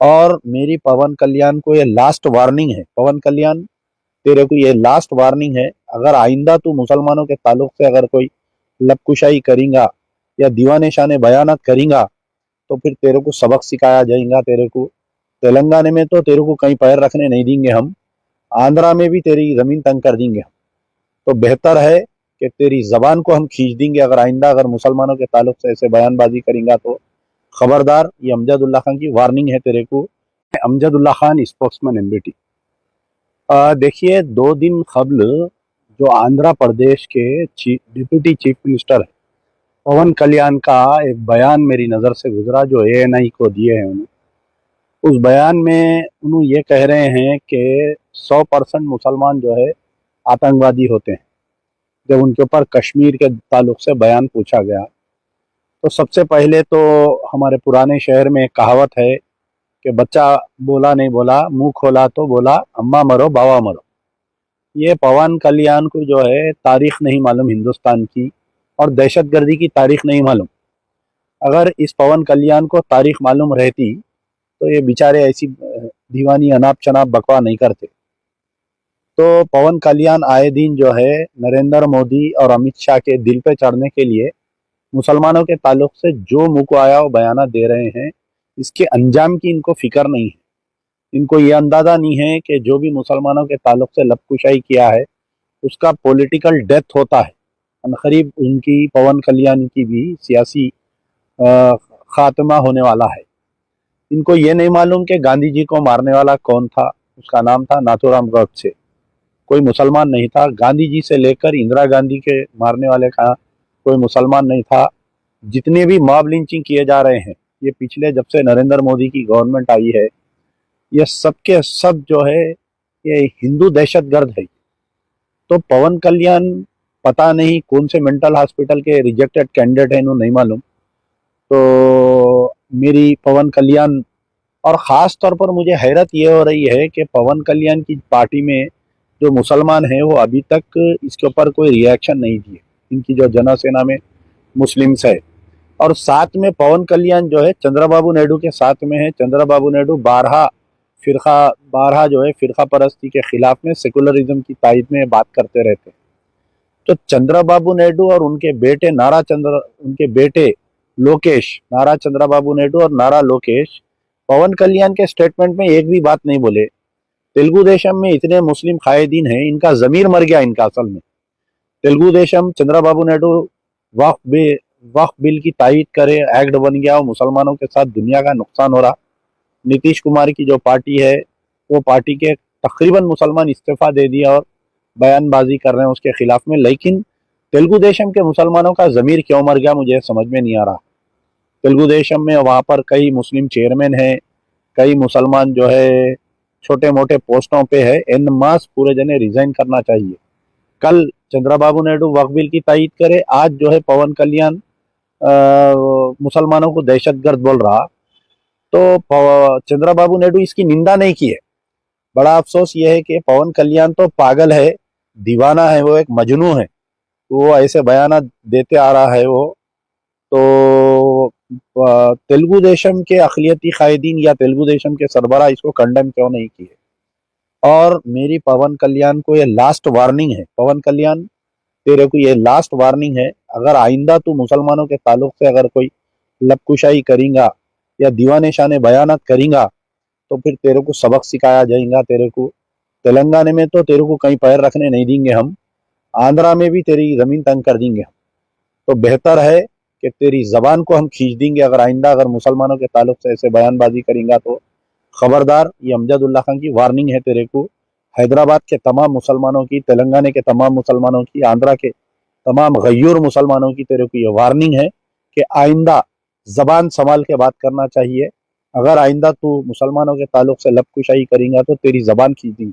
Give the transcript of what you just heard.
और मेरी पवन कल्याण को ये लास्ट वार्निंग है। पवन कल्याण, तेरे को ये लास्ट वार्निंग है। अगर आइंदा तू मुसलमानों के ताल्लुक से अगर कोई लबकुशाई करेगा या दीवाने शाने बयानात करेगा तो फिर तेरे को सबक सिखाया जाएगा। तेरे को तेलंगाना में तो तेरे को कहीं पैर रखने नहीं देंगे हम, आंध्रा में भी तेरी जमीन तंग कर देंगे हम। तो बेहतर है कि तेरी जबान को हम खींच देंगे अगर आइंदा अगर मुसलमानों के ताल्लुक से ऐसे बयानबाजी करेगा तो। खबरदार, ये अमजदुल्ला खान की वार्निंग है तेरे को। Amjadullah Khan, spokesman MBT. देखिए, 2 दिन कबल जो आंध्र प्रदेश के डिप्टी चीफ मिनिस्टर है पवन कल्याण का एक बयान मेरी नज़र से गुजरा जो एएनआई को दिए हैं उन्होंने। उस बयान में उन्होंने ये कह रहे हैं कि 100% मुसलमान जो है आतंकवादी होते हैं। जब उनके ऊपर कश्मीर के ताल्लुक से बयान पूछा गया तो सबसे पहले तो हमारे पुराने शहर में एक कहावत है कि बच्चा बोला नहीं बोला, मुंह खोला तो बोला अम्मा मरो बाबा मरो। ये पवन कल्याण को जो है तारीख नहीं मालूम हिंदुस्तान की, और दहशतगर्दी की तारीख नहीं मालूम। अगर इस पवन कल्याण को तारीख मालूम रहती तो ये बेचारे ऐसी दीवानी अनाप शनाप बकवा नहीं करते। तो पवन कल्याण आए दिन जो है नरेंद्र मोदी और अमित शाह के दिल पे चढ़ने के लिए मुसलमानों के ताल्लुक से जो मुंह को आया वो बयाना दे रहे हैं। इसके अंजाम की इनको फिक्र नहीं है। इनको ये अंदाजा नहीं है कि जो भी मुसलमानों के ताल्लुक से लबकुशाई किया है उसका पॉलिटिकल डेथ होता है। अनकरीब उनकी पवन कल्याण की भी सियासी खात्मा होने वाला है। इनको ये नहीं मालूम कि गांधी जी को मारने वाला कौन था। उसका नाम था नाथूराम गोडसे। कोई मुसलमान नहीं था। गांधी जी से लेकर इंदिरा गांधी के मारने वाले का कोई मुसलमान नहीं था। जितने भी मॉब लिंचिंग किए जा रहे हैं ये पिछले जब से नरेंद्र मोदी की गवर्नमेंट आई है, ये सब के सब जो है ये हिंदू दहशतगर्द है। तो पवन कल्याण पता नहीं कौन से मेंटल हॉस्पिटल के रिजेक्टेड कैंडिडेट हैं, इन्होंने नहीं मालूम। तो मेरी पवन कल्याण, और ख़ास तौर पर मुझे हैरत ये हो रही है कि पवन कल्याण की पार्टी में जो मुसलमान हैं वो अभी तक इसके ऊपर कोई रिएक्शन नहीं दिए। इनकी जो जनसेना में मुस्लिम्स है, और साथ में पवन कल्याण जो है चंद्रबाबू नायडू के साथ में है। चंद्रबाबू नायडू बारहा जो है फिरका परस्ती के खिलाफ में सेकुलरिज्म की तायद में बात करते रहते हैं। तो चंद्रबाबू नायडू और उनके बेटे लोकेश, नारा चंद्रबाबू नायडू और नारा लोकेश पवन कल्याण के स्टेटमेंट में एक भी बात नहीं बोले। तेलुगु देशम में इतने मुस्लिम कायदीन हैं, इनका जमीर मर गया इनका असल में। तेलुगु देशम चंद्रबाबू नायडू वक्फ बिल की तायद करे, एक्ट बन गया और मुसलमानों के साथ दुनिया का नुकसान हो रहा। नीतीश कुमार की जो पार्टी है वो पार्टी के तकरीबन मुसलमान इस्तीफा दे दिया और बयानबाजी कर रहे हैं उसके खिलाफ में। लेकिन तेलुगु देशम के मुसलमानों का जमीर क्यों मर गया मुझे समझ में नहीं आ रहा। तेलुगु देशम में वहाँ पर कई मुस्लिम चेयरमैन हैं, कई मुसलमान जो है छोटे मोटे पोस्टों पे है। एन मास पूरे जने रिजाइन करना चाहिए। कल चंद्रबाबू नायडू वक्फ बिल की तायद करे, आज जो है पवन कल्याण मुसलमानों को दहशतगर्द बोल रहा। तो चंद्रबाबू नायडू इसकी निंदा नहीं की है। बड़ा अफसोस ये है कि पवन कल्याण तो पागल है, दीवाना है, वो एक मजनू है। वो ऐसे बयान देते आ रहा है वो। तो तेलुगु देशम के अक़लियती कायदीन या तेलुगु देशम के सरबराह इसको कंडेम क्यों नहीं किए। और मेरी पवन कल्याण को ये लास्ट वार्निंग है। पवन कल्याण, तेरे को ये लास्ट वार्निंग है। अगर आइंदा तू मुसलमानों के ताल्लुक से अगर कोई लबकुशाई करेगा या दीवाने शाने बयानात करेगा तो फिर तेरे को सबक सिखाया जाएगा। तेरे को तेलंगाना में तो तेरे को कहीं पैर रखने नहीं देंगे हम, आंध्रा में भी तेरी जमीन तंग कर देंगे हम। तो बेहतर है कि तेरी जबान को हम खींच देंगे अगर आइंदा अगर मुसलमानों के ताल्लुक से ऐसे बयानबाजी करेगा तो। खबरदार, ये अमजदुल्ला खान की वार्निंग है तेरे को। हैदराबाद के तमाम मुसलमानों की, तेलंगाना के तमाम मुसलमानों की, आंध्रा के तमाम गयूर मुसलमानों की तेरे को ये वार्निंग है कि आइंदा जबान संभाल के बात करना चाहिए। अगर आइंदा तू मुसलमानों के ताल्लुक से लबकुशाई करेगा तो तेरी जबान खींच देंगे।